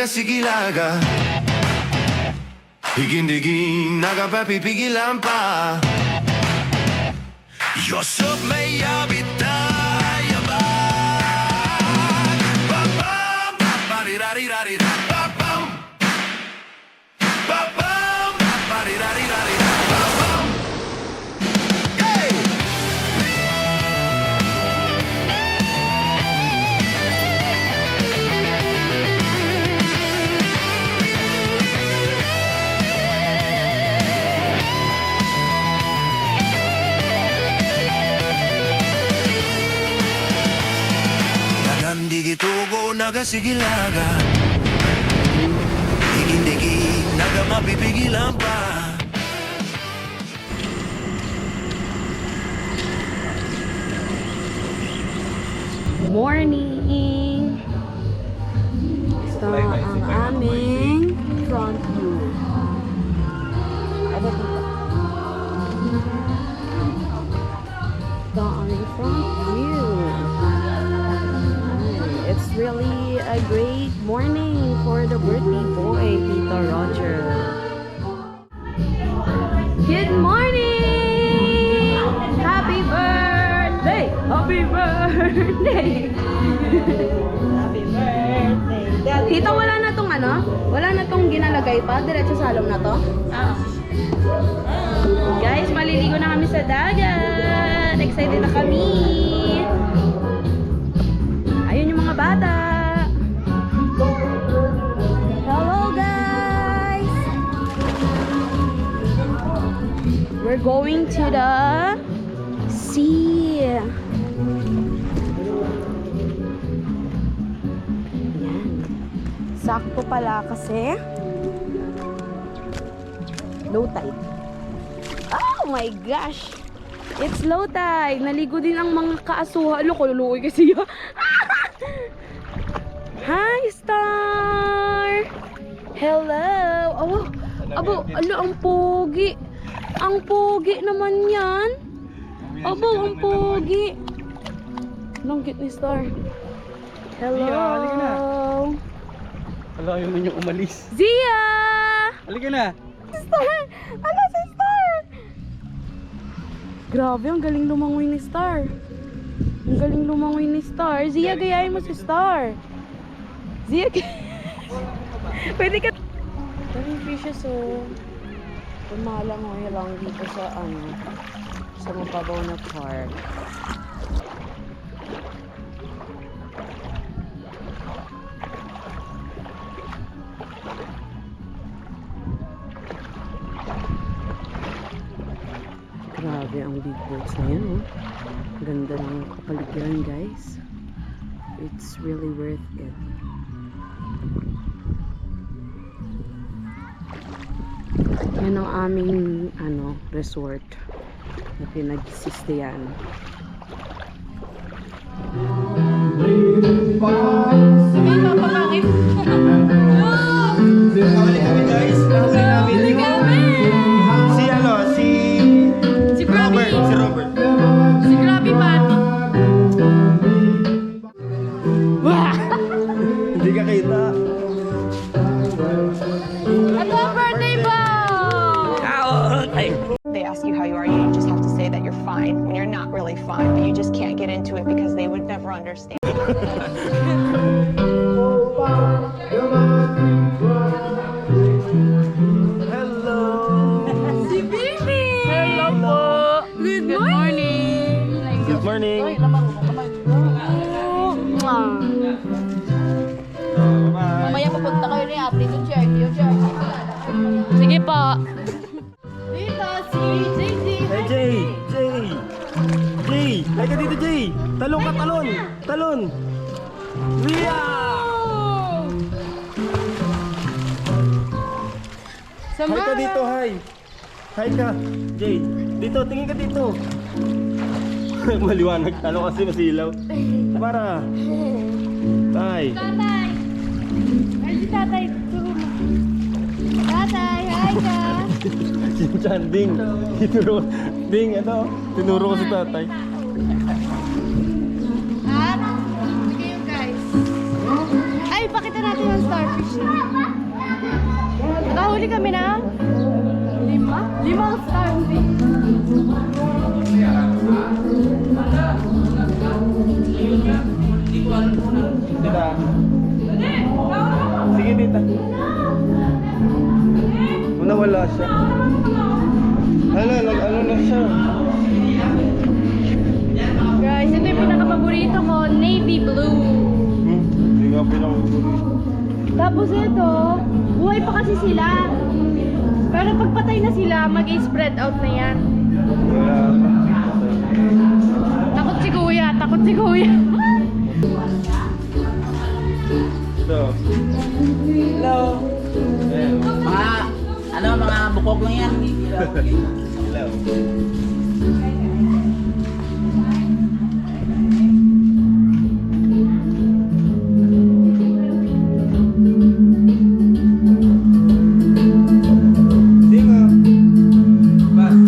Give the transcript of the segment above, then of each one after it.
nagasigilaga Higin-digin, nagapapipigilan pa Yosop may yabit tayo ba? Ba-bam, ba-ba-ri-ra-ri-ra-ri-ra Ba-bam Ba-bam, ba-ba-ri-ra-ri-ra-ri-ra Ba-bam Hey! Nagandigi-tugo, nagasigilaga Higin-digi, nagamapipigilan pa Morning! Ito ang aming front view. Ito ang aming front view. It's really a great morning for the birthday boy, Tito Roger. Good morning! Happy birthday! Happy birthday! Happy birthday! Tito, wala na tong ano? Wala na tong ginalagay pa? Diretso sa salong na to? Guys, maliligo na kami sa dagat! Excited na kami! Ayun yung mga bata! Hello guys! We're going to the sea! Ayan. Sakto pala kasi low tide. Oh my gosh! It's low tide! Naligo din ang mga kaasuha. Alo, kululuoy kasi yun. Hi, Star! Hello! Oh, abo, alo, ang pogi. Ang pogi naman yan. Abo, ang pogi. Langgit ni Star. Hello! Halika na. Wala, ayaw niyo umalis. Zia! Halika na. Star! Ano si Star? Grabe, ang galing lumangoy ni Star. Ang galing lumangoy ni Star. Zia, gayahin mo si Star. Zia, pwede ka... Daming fishes, oh. Pumalangoy lang dito sa, sa mababaw na park. Grabe ang big boats na yan, oh. Ganda ng kapaligiran, guys. It's really worth it. Yan ang aming, resort na pinag-sistayan. Hindi ka kita. Ito ang birthday ba? They ask you how you are, you just have to say that you're fine when you're not really fine, but you just can't get into it because they would never understand. Hello. Si Bibi! Hello po! Good morning! Good morning. Mamaya pupunta kayo ni Ate to Cherry. Sige po. Dito si JJ. Hey, Jay. Jay. Hay ka dito, Jay. Talon ka, talon. Talon. Ria! Hay ka dito, hay. Hay ka. Jay. Dito, tingin ka dito. Maliwanag. Ano kasi masilaw. Para. Tay. Tatay! Ay, si tatay. Tatay, hi ka! Si Chan, Ding. Ding, tinuro ko si tatay. At, sige you guys. Ay, pakita natin ang starfish na. Nakahuli kami na 5 starfish. Tita. Sige, tita. Una wala siya. Ano na siya? Guys, ito yung pinaka-paborito ko, navy blue. Hindi nga pinakabulit. Tapos ito, buhay pa kasi sila. Pero pagpatay na sila, mag-spread out na yan. Wala. Takot si kuya, takot si kuya. Ito. Hello. Ayan. Mga bukog lang yan. Hello. Singo. Bas.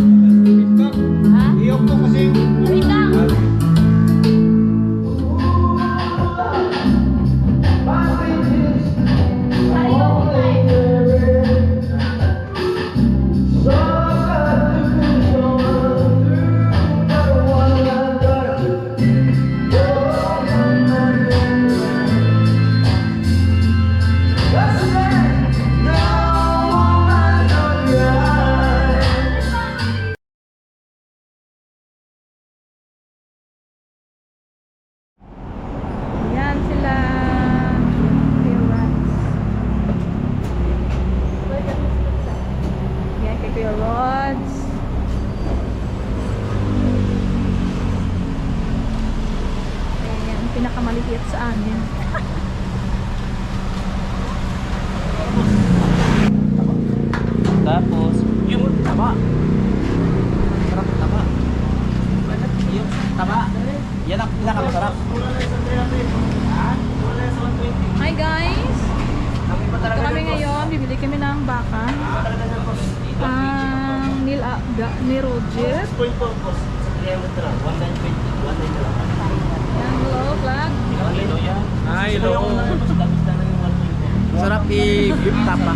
Ha? Iyok po kasi. Wait lang. Yan sila. Yan kay Kuya Rods. Ayan, yung pinakamaliit sa amin. Tapos, yung taba. Sarap taba. Yung taba. Yan ang pinakamasarap. Hi guys! Ito kami ngayon, bibili kami ng baka. Ang ni Roger. Yan, hello vlog. Hi, hello. Sarap i-gift tapa.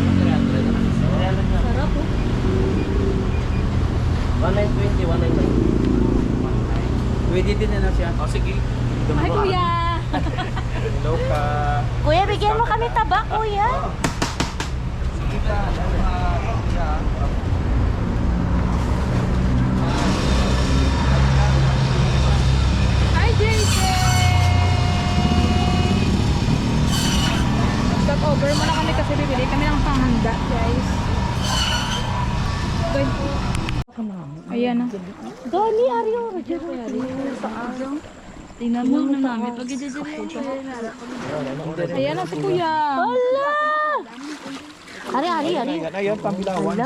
Sarap oh. 1920, 199. Pwede din na siya. O sige. Hi kuya! Hello ka. Kuya, bigyan mo kami taba kuya. Hi JJ! Stop over muna kami kasi bibili kami ng panghanda guys. Good. Ayan na. Dali, Aryo. Tingnan mo na namin. Pag ayan na si Kuya. Hala! Ari. Ayun, pambilawan.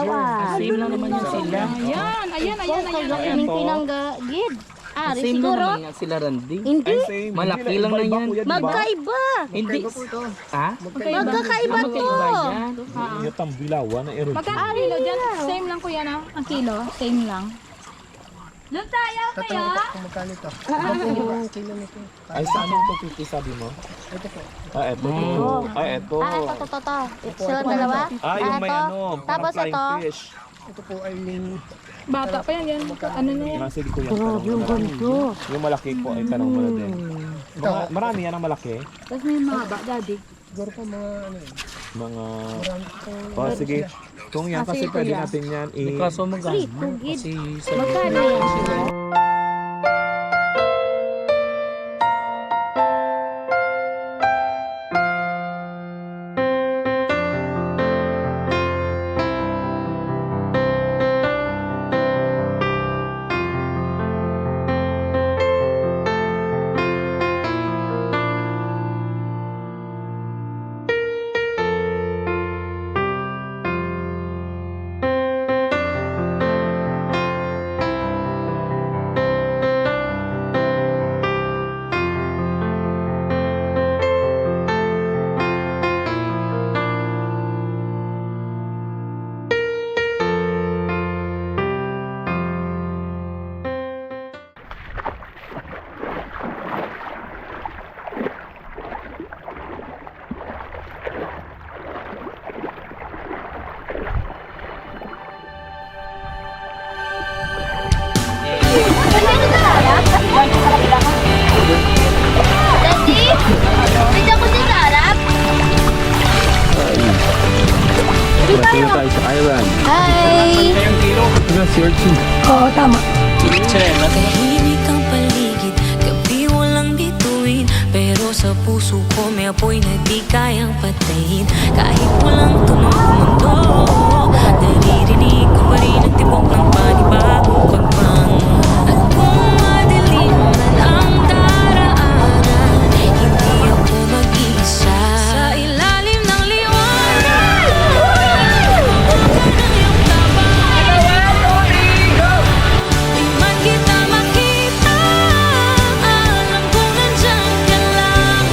Same lang naman yung sila. Ayan. Ayan to. Gid. Ari, Same siguro. lang naman yan sila Randy. Hindi. Malaki lang na yan. Magkaiba. Hindi. Ha? Magkakaiba to. Magkaiba yan. Yung tambilawan na erod. Magkano kilo dyan? Same lang kuya na. Ang kilo, same lang. Doon tayo kaya? Ay, saan yung 250 sabi mo? Ito po. Ah, ito po. Ay, ito. Ito. Ito silang dalawa. Ah, yung may ano, parang Tapos flying ito. fish. Bata pa yan. Ano na yan? Sige ko yan. Grabe yung ganito. Yung malaki po ay tanong mo na din. Marami yan ang malaki. Tapos may mahaba, daddy. Mga... Oh, sige. Kung yan, kasi pwede natin yan Kaso magano. Tugid. Kasi Magkano yan? Tingnan tayo sa island. Hi! Si Urchin. Oo, tama. Tahimik ang paligid, gabi walang bituin. Pero sa puso ko may apoy na di kayang patayin. Kahit walang tunog ang mundo, naririnig ko pa rin ang tibok ng panibagong pagbangon. At kung madilim man ang daraanan, hindi ako mag-iisa. Sa ilalim ng liwanag, huwag ka ng iyong tabang. Di man kita makita, alam kong nandyan ka lang.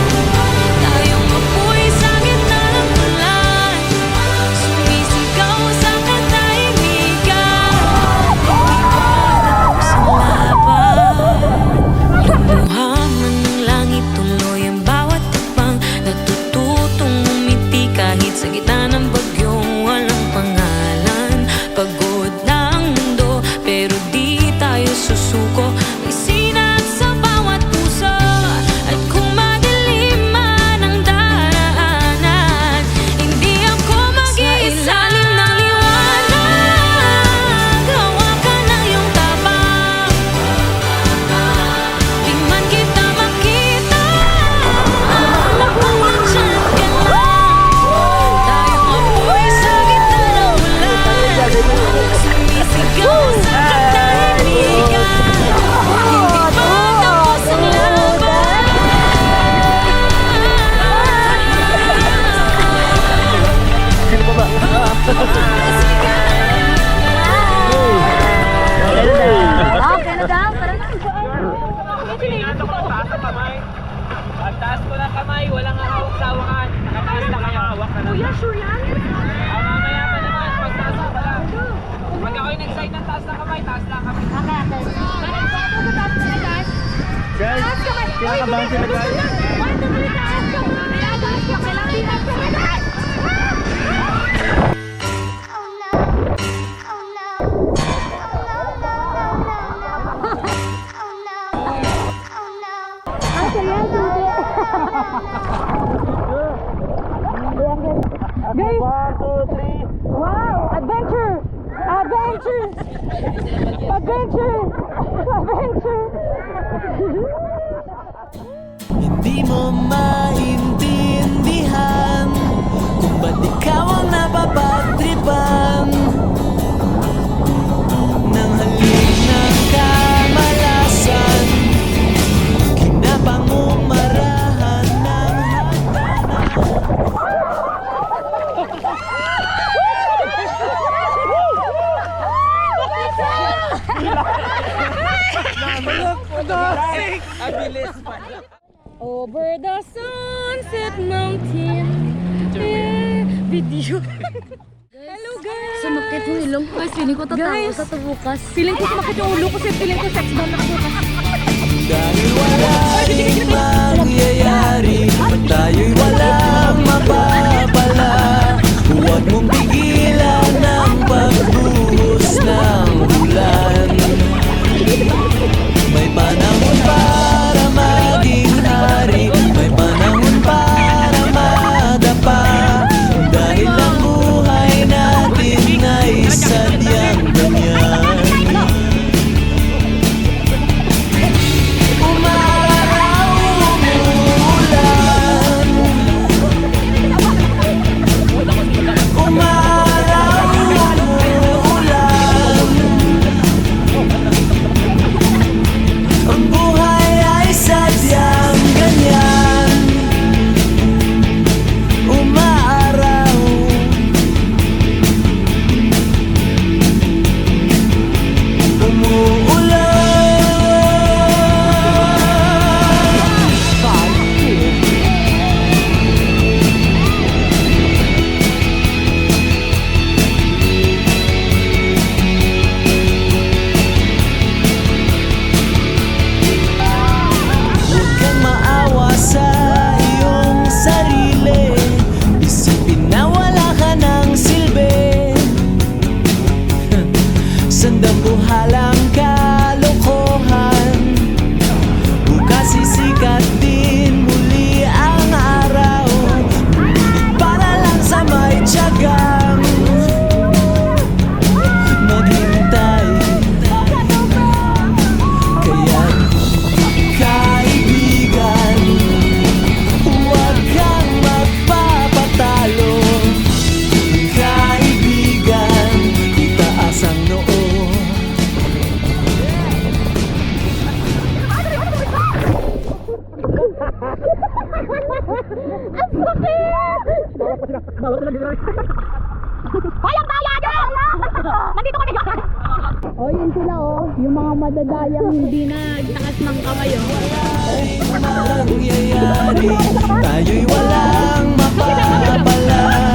Tayong apoy sa gitna ng ulan, sumisigaw sa katahimikan. Iwan sa laban, lumuha man ng langit, tuloy ang bawat tabang. Natututong umiti kahit sa gitna ng bagyong walang pangalan. Pagod na ang mundo, pero di tayo susuko. May sinat sa bawat puso, at kung madilim man ang daraanan, hindi ako mag-iisa. Sa ilalim ng liwanag, hawakan ang iyong tabang. Di man kita makita, alam kong nandyan ka lang. Tayong apoy sa gitna ng ulan, sumisigaw sa katahimikan. Hindi pa tapos ang laban. Okay na daw, parang Taas ko ng kamay, walang hawak sa hawakan. Nakataas na kayo, hawak na lang. Kuya, sure yan? Mamaya pa naman, pagtaas ko pa lang. Pag ako'y nag-side ng taas na kamay, taas lang kami. Guys, kinakabahan sila guys. Guys! 1, 2, 3. Wow! Adventure! Adventure! Adventure! Adventure! Hindi mo maintindihan kung ba't ikaw ang napapagtripan ng halik ng kamalasan, kinapangumarahan ng Over the sunset mountain. Video. Hello guys! Sumakit yung ilong ko. Guys, feeling ko tatawa sa tubukas. Feeling ko sumakit yung ulo ko kasi feeling ko sex bomb nakabukas. dahil wala rin mangyayari, tayo'y walang mapapala. Huwag mong pigilan ang pagbuhos ng ulan. May panahon para maging hari, may panahon para madapa. Dahil ang buhay natin ay sadyang ganyan. Umaraw, umuulan, Oh, yun sila oh. Yung mga madadayang hindi nagtakas ng kamay oh. mangyayari, tayo'y walang mapapala.